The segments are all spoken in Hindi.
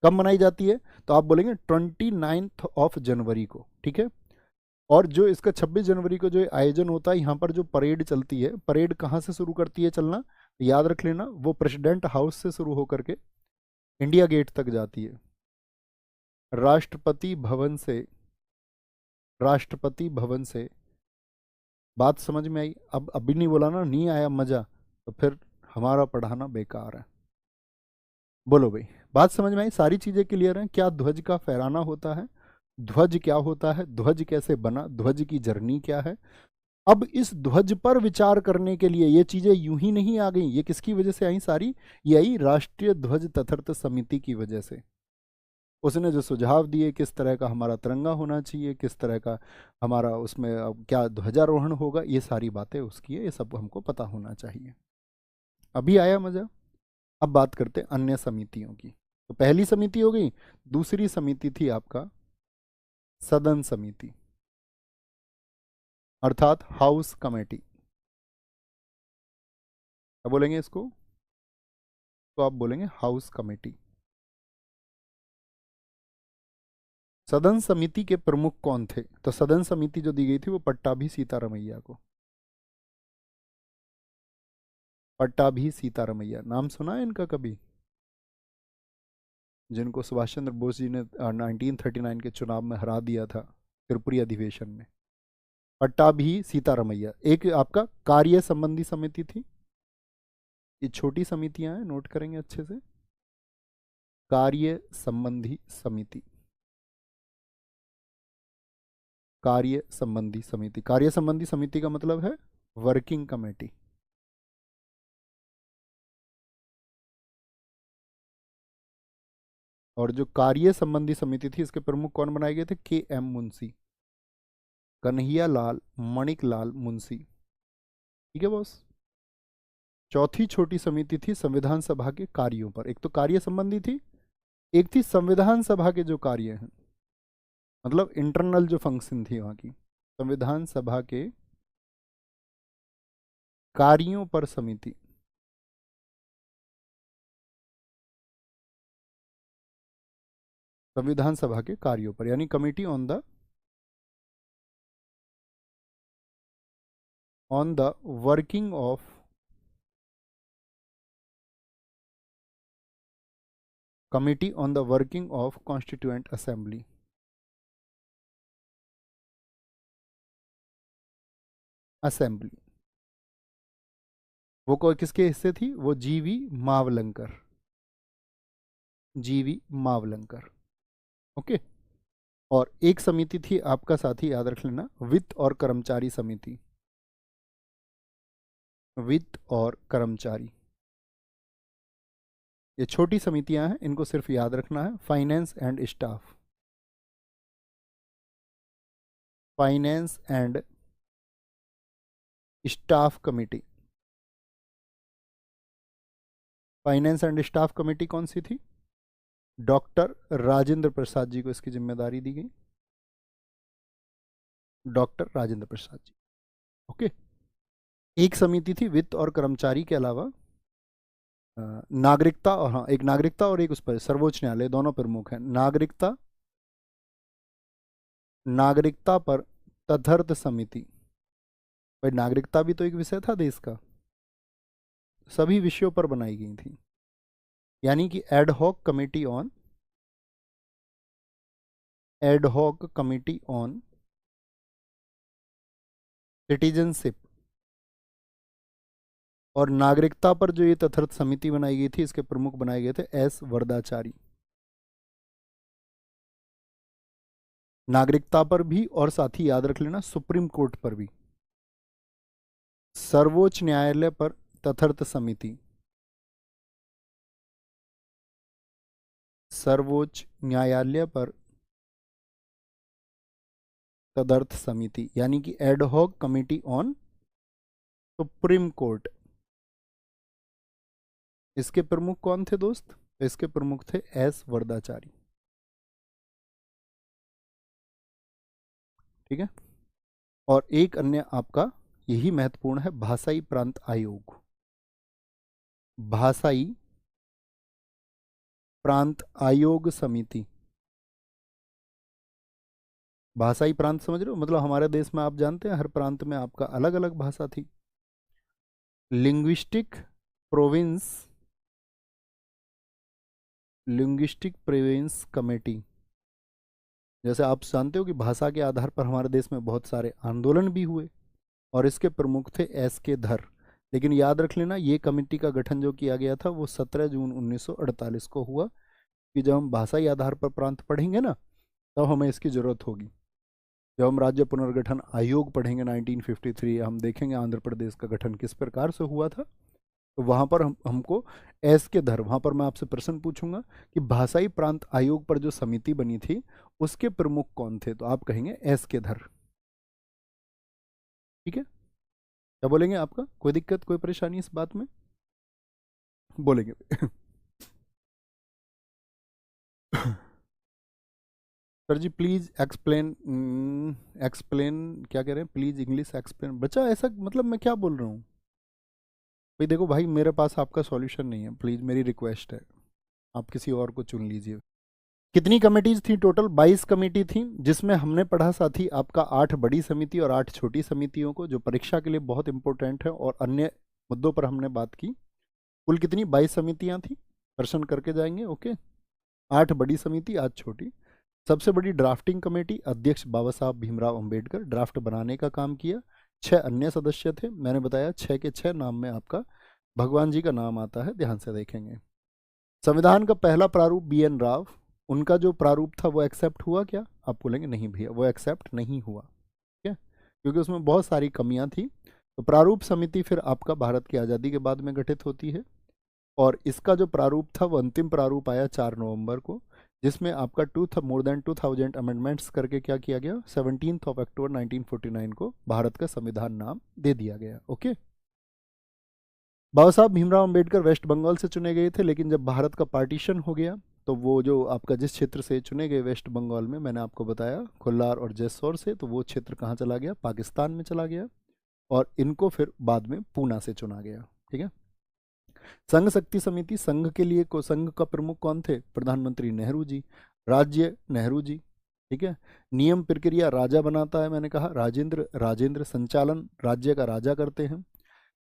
कब मनाई जाती है? तो आप बोलेंगे 29 जनवरी को, ठीक है। और जो इसका 26 जनवरी को जो आयोजन होता है, यहाँ पर जो परेड चलती है, परेड कहाँ से शुरू करती है चलना, याद रख लेना, वो प्रेसिडेंट हाउस से शुरू होकर के इंडिया गेट तक जाती है। राष्ट्रपति भवन से, राष्ट्रपति भवन से, बात समझ में आई? अब अभी नहीं बोला ना, नहीं आया मजा, तो फिर हमारा पढ़ाना बेकार है। बोलो भाई, बात समझ में आई? सारी चीजें क्लियर हैं? क्या ध्वज का फहराना होता है, ध्वज क्या होता है, ध्वज कैसे बना, ध्वज की जर्नी क्या है। अब इस ध्वज पर विचार करने के लिए ये चीजें यूं ही नहीं आ गई, ये किसकी वजह से आई सारी? ये आई राष्ट्रीय ध्वज तथर्थ समिति की वजह से। उसने जो सुझाव दिए किस तरह का हमारा तिरंगा होना चाहिए, किस तरह का हमारा उसमें क्या ध्वजारोहण होगा, ये सारी बातें उसकी है, ये सब हमको पता होना चाहिए। अभी आया मजा? अब बात करते हैं अन्य समितियों की। तो पहली समिति हो गई, दूसरी समिति थी आपका सदन समिति, अर्थात हाउस कमेटी। क्या बोलेंगे इसको? तो आप बोलेंगे हाउस कमेटी। सदन समिति के प्रमुख कौन थे? तो सदन समिति जो दी गई थी वो पट्टाभी सीतारमैया को। पट्टाभी सीतारमैया, नाम सुना है इनका कभी? जिनको सुभाष चंद्र बोस जी ने 1939 के चुनाव में हरा दिया था त्रिपुरी अधिवेशन में। पट्टाभी सीतारमैया। एक आपका कार्य संबंधी समिति थी, ये छोटी समितियां हैं, नोट करेंगे अच्छे से। कार्य संबंधी समिति, कार्य संबंधी समिति, कार्य संबंधी समिति का मतलब है वर्किंग कमेटी। और जो कार्य संबंधी समिति थी, इसके प्रमुख कौन बनाए गए थे? के एम मुंशी, कन्हैया लाल मणिक लाल मुंशी। ठीक है बॉस। चौथी छोटी समिति थी संविधान सभा के कार्यों पर। एक तो कार्य संबंधी थी, एक थी संविधान सभा के जो कार्य हैं, मतलब इंटरनल जो फंक्शन थी वहां की, संविधान सभा के कार्यों पर समिति। संविधान सभा के कार्यों पर, यानी committee on the working of, committee on the working of constituent assembly. Assembly वो किसके हिस्से थी? वो जीवी मावलंकर, जीवी मावलंकर। ओके। और एक समिति थी आपका साथी, याद रख लेना, वित्त और कर्मचारी समिति। वित्त और कर्मचारी, ये छोटी समितियां हैं, इनको सिर्फ याद रखना है। Finance and staff, finance and staff committee. Finance and staff committee कौन सी थी? डॉक्टर राजेंद्र प्रसाद जी को इसकी जिम्मेदारी दी गई, डॉक्टर राजेंद्र प्रसाद जी। ओके। एक समिति थी वित्त और कर्मचारी के अलावा नागरिकता, और हाँ एक नागरिकता और एक उस पर सर्वोच्च न्यायालय, दोनों प्रमुख हैं। नागरिकता, नागरिकता पर तदर्थ समिति। भाई नागरिकता भी तो एक विषय था देश का, सभी विषयों पर बनाई गई थी। यानी कि ad hoc committee on, ad hoc committee on citizenship. और नागरिकता पर जो ये तथर्थ समिति बनाई गई थी, इसके प्रमुख बनाए गए थे एस वरदाचारी। नागरिकता पर भी, और साथ ही याद रख लेना सुप्रीम कोर्ट पर भी। सर्वोच्च न्यायालय पर तथर्थ समिति, सर्वोच्च न्यायालय पर तदर्थ समिति, यानी कि ad hoc committee on supreme court. इसके प्रमुख कौन थे दोस्त? इसके प्रमुख थे एस वरदाचारी। ठीक है। और एक अन्य आपका यही महत्वपूर्ण है, भाषाई प्रांत आयोग। भाषाई प्रांत आयोग समिति। भाषाई प्रांत समझ रहे हो, मतलब हमारे देश में आप जानते हैं हर प्रांत में आपका अलग अलग भाषा थी। Linguistic province, linguistic province committee. जैसे आप जानते हो कि भाषा के आधार पर हमारे देश में बहुत सारे आंदोलन भी हुए और इसके प्रमुख थे एस के धर। लेकिन याद रख लेना, ये कमेटी का गठन जो किया गया था वो 17 जून 1948 को हुआ, कि जब हम भाषाई आधार पर प्रांत पढ़ेंगे ना तब हमें इसकी ज़रूरत होगी। जब हम राज्य पुनर्गठन आयोग पढ़ेंगे 1953, हम देखेंगे आंध्र प्रदेश का गठन किस प्रकार से हुआ था, तो वहाँ पर हमको एस के धर, वहाँ पर मैं आपसे प्रश्न पूछूंगा कि भाषाई प्रांत आयोग पर जो समिति बनी थी उसके प्रमुख कौन थे, तो आप कहेंगे एस के धर। ठीक है, क्या बोलेंगे? आपका कोई दिक्कत कोई परेशानी इस बात में? बोलेंगे? Sir ji please explain, explain क्या कह रहे हैं, प्लीज इंग्लिश एक्सप्लेन। बच्चा ऐसा मतलब मैं क्या बोल रहा हूँ भाई? देखो भाई, मेरे पास आपका सॉल्यूशन नहीं है, प्लीज मेरी रिक्वेस्ट है, आप किसी और को चुन लीजिए। कितनी कमेटीज थी टोटल? 22 कमेटी थी, जिसमें हमने पढ़ा साथी आपका 8 बड़ी समिति और 8 छोटी समितियों को, जो परीक्षा के लिए बहुत इंपॉर्टेंट है, और अन्य मुद्दों पर हमने बात की। कुल कितनी? 22 समितियां थी, प्रश्न करके जाएंगे। ओके, 8 बड़ी समिति, 8 छोटी। सबसे बड़ी ड्राफ्टिंग कमेटी, अध्यक्ष बाबा साहब भीमराव अंबेडकर, ड्राफ्ट बनाने का काम किया। 6 अन्य सदस्य थे, मैंने बताया 6 के 6 नाम में आपका भगवान जी का नाम आता है, ध्यान से देखेंगे। संविधान का पहला प्रारूप BN राव, उनका जो प्रारूप था वो एक्सेप्ट हुआ क्या? आप बोलेंगे नहीं भैया वो एक्सेप्ट नहीं हुआ, ठीक है, क्योंकि उसमें बहुत सारी कमियां थी। तो प्रारूप समिति फिर आपका भारत की आज़ादी के बाद में गठित होती है, और इसका जो प्रारूप था वो अंतिम प्रारूप आया 4 नवंबर को, जिसमें आपका मोर देन 2000 अमेंडमेंट्स करके क्या किया गया, 17 अक्टूबर 1949 को भारत का संविधान नाम दे दिया गया। ओके, बाबा साहब भीमराव अंबेडकर वेस्ट बंगाल से चुने गए थे, लेकिन जब भारत का पार्टीशन हो गया तो वो जो आपका जिस क्षेत्र से चुने गए वेस्ट बंगाल में, मैंने आपको बताया कोल्लार और जेसौर से, तो वो क्षेत्र कहाँ चला गया? पाकिस्तान में चला गया, और इनको फिर बाद में पूना से चुना गया। ठीक है, संघ शक्ति समिति, संघ के लिए को संघ का प्रमुख कौन थे? प्रधानमंत्री नेहरू जी, राज्य नेहरू जी। ठीक है, नियम प्रक्रिया राजा बनाता है, मैंने कहा राजेंद्र, राजेंद्र संचालन राज्य का राजा करते हैं।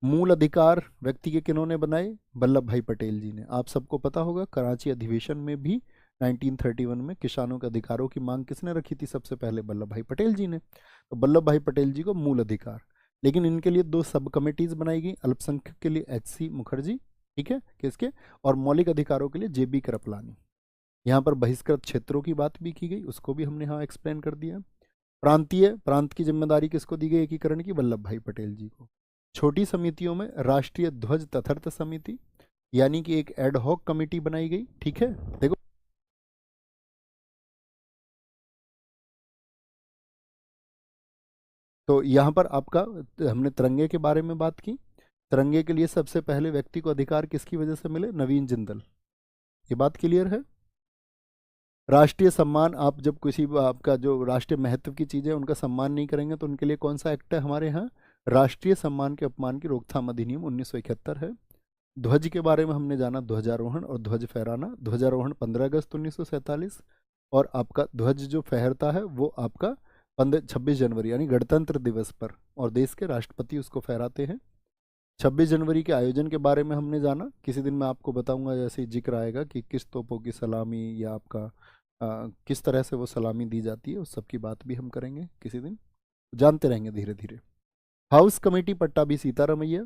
मूल अधिकार व्यक्ति के किन्होंने बनाए? वल्लभ भाई पटेल जी ने। आप सबको पता होगा कराची अधिवेशन में भी 1931 में किसानों के अधिकारों की मांग किसने रखी थी? सबसे पहले वल्लभ भाई पटेल जी ने। तो वल्लभ भाई पटेल जी को मूल अधिकार, लेकिन इनके लिए 2 सब कमेटीज बनाई गई, अल्पसंख्यक के लिए HC मुखर्जी, ठीक है, किसके, और मौलिक अधिकारों के लिए JB कृपलानी। यहाँ पर बहिष्कृत क्षेत्रों की बात भी की गई, उसको भी हमने यहाँ एक्सप्लेन कर दिया। प्रांतीय, प्रांत की जिम्मेदारी किसको दी गई एकीकरण की? वल्लभ भाई पटेल जी को। छोटी समितियों में राष्ट्रीय ध्वज तथर्थ समिति, यानी कि एक एडहॉक कमेटी बनाई गई। ठीक है, देखो तो यहाँ पर आपका हमने तिरंगे के बारे में बात की। तिरंगे के लिए सबसे पहले व्यक्ति को अधिकार किसकी वजह से मिले? नवीन जिंदल। ये बात क्लियर है? राष्ट्रीय सम्मान, आप जब किसी आपका जो राष्ट्रीय महत्व की चीज़ें उनका सम्मान नहीं करेंगे तो उनके लिए कौन सा एक्ट है हमारे यहाँ? राष्ट्रीय सम्मान के अपमान की रोकथाम अधिनियम 1971 है। ध्वज के बारे में हमने जाना, ध्वजारोहण और ध्वज फहराना। ध्वजारोहण 15 अगस्त 1947, और आपका ध्वज जो फहरता है वो आपका 26 जनवरी यानी गणतंत्र दिवस पर, और देश के राष्ट्रपति उसको फहराते हैं। 26 जनवरी के आयोजन के बारे में हमने जाना, किसी दिन मैं आपको बताऊंगा, जैसे जिक्र आएगा कि किस तोपों की सलामी या आपका किस तरह से वो सलामी दी जाती है, उस सब की बात भी हम करेंगे किसी दिन, जानते रहेंगे धीरे धीरे। हाउस कमेटी पट्टाभी सीतारमैया,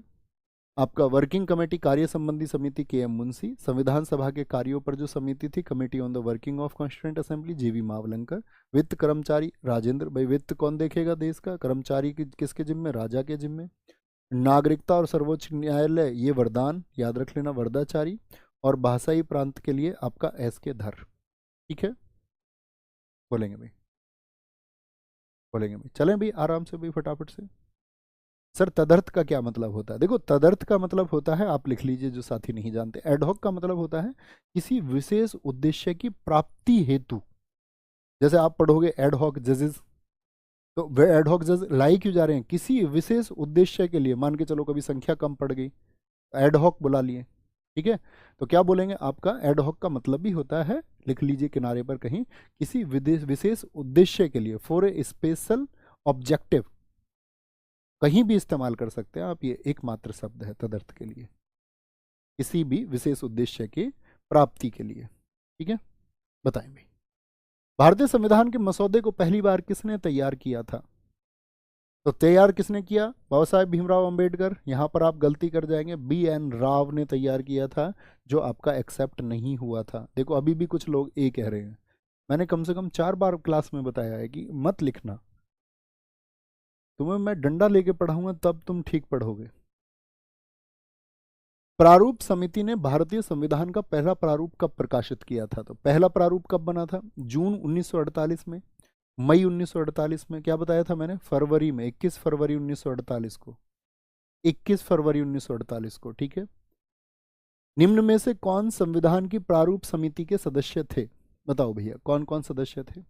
आपका वर्किंग कमेटी कार्य संबंधी समिति KM मुंशी, संविधान सभा के कार्यों पर जो समिति थी committee on the working of constituent assembly JV Mavalankar. वित्त कर्मचारी राजेंद्र भाई, वित्त कौन देखेगा देश का? कर्मचारी किसके जिम्मे? राजा के जिम्मे। नागरिकता और सर्वोच्च न्यायालय, ये वरदान याद रख लेना, वरदाचारी। और भाषाई प्रांत के लिए आपका SK धर। ठीक है, बोलेंगे भाई, बोलेंगे भाई, चलें भाई आराम से भाई फटाफट से। सर तदर्थ का क्या मतलब होता है? देखो तदर्थ का मतलब होता है, आप लिख लीजिए जो साथी नहीं जानते, एडहॉक का मतलब होता है किसी विशेष उद्देश्य की प्राप्ति हेतु। जैसे आप पढ़ोगे एडहॉक जजेस, तो वे एडहॉक जज लाई क्यों जा रहे हैं? किसी विशेष उद्देश्य के लिए, मान के चलो कभी संख्या कम पड़ गई, एडहॉक बुला लिए। ठीक है, तो क्या बोलेंगे, आपका एडहॉक का मतलब भी होता है, लिख लीजिए किनारे पर कहीं, किसी विशेष उद्देश्य के लिए, फॉर ए स्पेशल ऑब्जेक्टिव, कहीं भी इस्तेमाल कर सकते हैं आप, ये एकमात्र शब्द है तदर्थ के लिए, किसी भी विशेष उद्देश्य की प्राप्ति के लिए। ठीक है, बताएं भाई, भारतीय संविधान के मसौदे को पहली बार किसने तैयार किया था? तो तैयार किसने किया? बाबा साहेब भीमराव अंबेडकर। यहां पर आप गलती कर जाएंगे, B.N. राव ने तैयार किया था, जो आपका एक्सेप्ट नहीं हुआ था। देखो अभी भी कुछ लोग ए कह रहे हैं, मैंने कम से कम 4 बार क्लास में बताया है कि मत लिखना, तुम्हें मैं डंडा लेके पढ़ाऊंगा तब तुम ठीक पढ़ोगे। प्रारूप समिति ने भारतीय संविधान का पहला प्रारूप कब प्रकाशित किया था? तो पहला प्रारूप कब बना था? जून 1948 में, मई 1948 में, क्या बताया था मैंने, फरवरी में, 21 फरवरी 1948 को, 21 फरवरी 1948 को। ठीक है, निम्न में से कौन संविधान की प्रारूप समिति के सदस्य थे? बताओ भैया, कौन कौन सदस्य थे?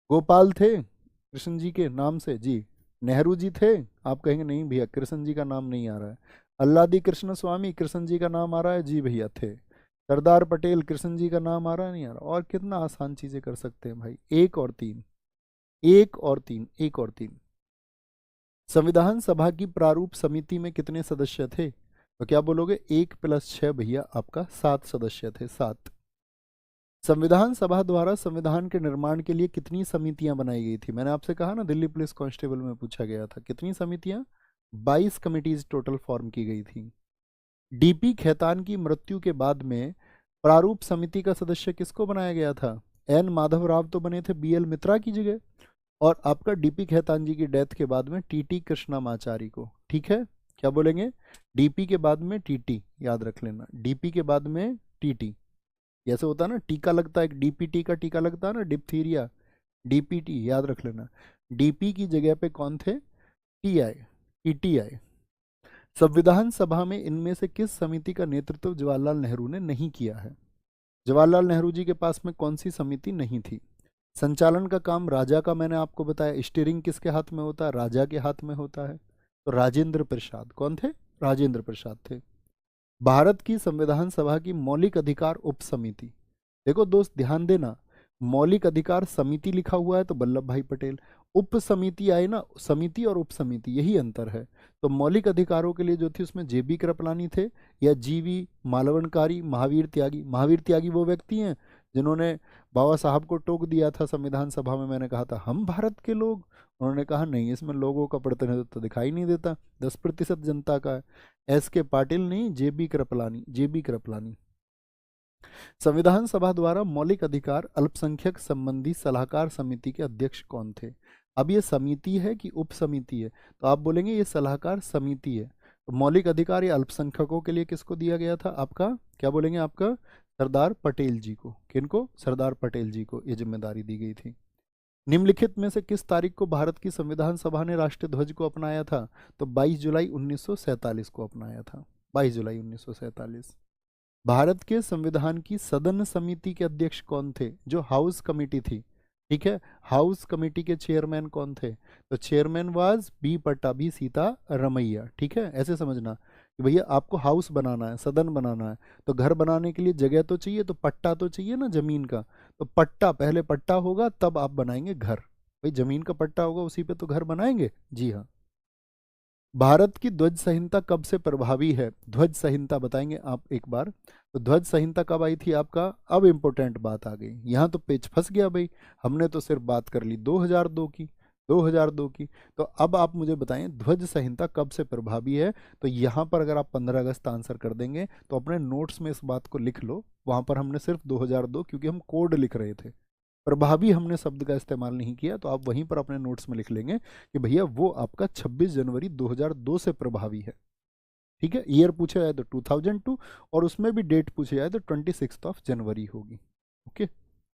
गोपाल थे कृष्ण जी के नाम से जी, नेहरू जी थे, आप कहेंगे नहीं भैया कृष्ण जी का नाम नहीं आ रहा है, अल्लादी कृष्ण स्वामी कृष्ण जी का नाम आ रहा है, जी भैया थे, सरदार पटेल कृष्ण जी का नाम आ रहा है, नहीं आ रहा, और कितना आसान चीजें कर सकते हैं भाई, 1 और 3, 1 और 3, 1 और 3। संविधान सभा की प्रारूप समिति में कितने सदस्य थे? तो क्या बोलोगे, 1 + 6 भैया, आपका 7 सदस्य थे, 7। संविधान सभा द्वारा संविधान के निर्माण के लिए कितनी समितियां बनाई गई थी? मैंने आपसे कहा ना, दिल्ली पुलिस कांस्टेबल में पूछा गया था, कितनी समितियां? 22 कमिटीज टोटल फॉर्म की गई थी। डीपी खेतान की मृत्यु के बाद में प्रारूप समिति का सदस्य किसको बनाया गया था? एन माधव राव तो बने थे BL मित्रा की जगह, और आपका डीपी खेतान जी की डेथ के बाद में TT कृष्णमाचारी को। ठीक है, क्या बोलेंगे, डीपी के बाद में TT, याद रख लेना, डीपी के बाद में TT, जैसे होता है ना टीका लगता है, एक DPT का टीका लगता है ना, डिप्थीरिया, DPT, याद रख लेना, DP की जगह पे कौन थे? TI, TTI। संविधान सभा में इनमें से किस समिति का नेतृत्व जवाहरलाल नेहरू ने नहीं किया है? जवाहरलाल नेहरू जी के पास में कौन सी समिति नहीं थी? संचालन का काम राजा का मैंने आपको बताया, स्टीयरिंग किसके हाथ में होता है? राजा के हाथ में होता है। तो राजेंद्र प्रसाद, कौन थे? राजेंद्र प्रसाद थे। भारत की संविधान सभा की मौलिक अधिकार उप समिति, देखो दोस्त ध्यान देना, मौलिक अधिकार समिति लिखा हुआ है तो वल्लभ भाई पटेल, उप समिति आए ना, समिति और उप समिति यही अंतर है। तो मौलिक अधिकारों के लिए जो थी उसमें JB कृपलानी थे, या GV मालवणकारी, महावीर त्यागी। महावीर त्यागी वो व्यक्ति हैं जिन्होंने बाबा साहब को टोक दिया था संविधान सभा में, मैंने कहा था हम भारत के लोग, उन्होंने कहा नहीं, इसमें लोगों का प्रतिनिधित्व तो दिखाई नहीं देता, 10% जनता का है। SK पाटिल नहीं, JB कृपलानी, JB कृपलानी। संविधान सभा द्वारा मौलिक अधिकार अल्पसंख्यक संबंधी सलाहकार समिति के अध्यक्ष कौन थे? अब ये समिति है कि उप समिति है? तो आप बोलेंगे ये सलाहकार समिति है। तो मौलिक अधिकार ये अल्पसंख्यकों के लिए किसको दिया गया था? आपका क्या बोलेंगे, आपका सरदार पटेल जी को। किनको? सरदार पटेल जी को ये जिम्मेदारी दी गई थी। निम्नलिखित में से किस तारीख को भारत की संविधान सभा ने राष्ट्रीय ध्वज को अपनाया था? तो 22 जुलाई 1947 को अपनाया था, 22 जुलाई 1947। भारत के संविधान की सदन समिति के अध्यक्ष कौन थे? जो हाउस कमेटी थी, ठीक है, हाउस कमेटी के चेयरमैन कौन थे? तो chairman was B Pattabhi Sitaramayya. ठीक है, ऐसे समझना कि भैया आपको हाउस बनाना है, सदन बनाना है, तो घर बनाने के लिए जगह तो चाहिए, तो पट्टा तो चाहिए ना जमीन का, तो पट्टा, पहले पट्टा होगा तब आप बनाएंगे घर, भाई जमीन का पट्टा होगा उसी पे तो घर बनाएंगे। जी हाँ। भारत की ध्वज संहिता कब से प्रभावी है? ध्वज संहिता बताएंगे आप एक बार, तो ध्वज संहिता कब आई थी आपका? अब इंपॉर्टेंट बात आ गई, यहाँ तो पेच फंस गया भाई, हमने तो सिर्फ बात कर ली 2002 की, 2002 की। तो अब आप मुझे बताएं ध्वज संहिता कब से प्रभावी है? तो यहाँ पर अगर आप 15 अगस्त आंसर कर देंगे तो अपने नोट्स में इस बात को लिख लो, वहाँ पर हमने सिर्फ 2002, क्योंकि हम कोड लिख रहे थे, प्रभावी हमने शब्द का इस्तेमाल नहीं किया, तो आप वहीं पर अपने नोट्स में लिख लेंगे कि भैया वो आपका 26 जनवरी 2002 से प्रभावी है। ठीक है, ईयर पूछा जाए तो 2002, और उसमें भी डेट पूछे जाए तो 26 जनवरी होगी। ओके।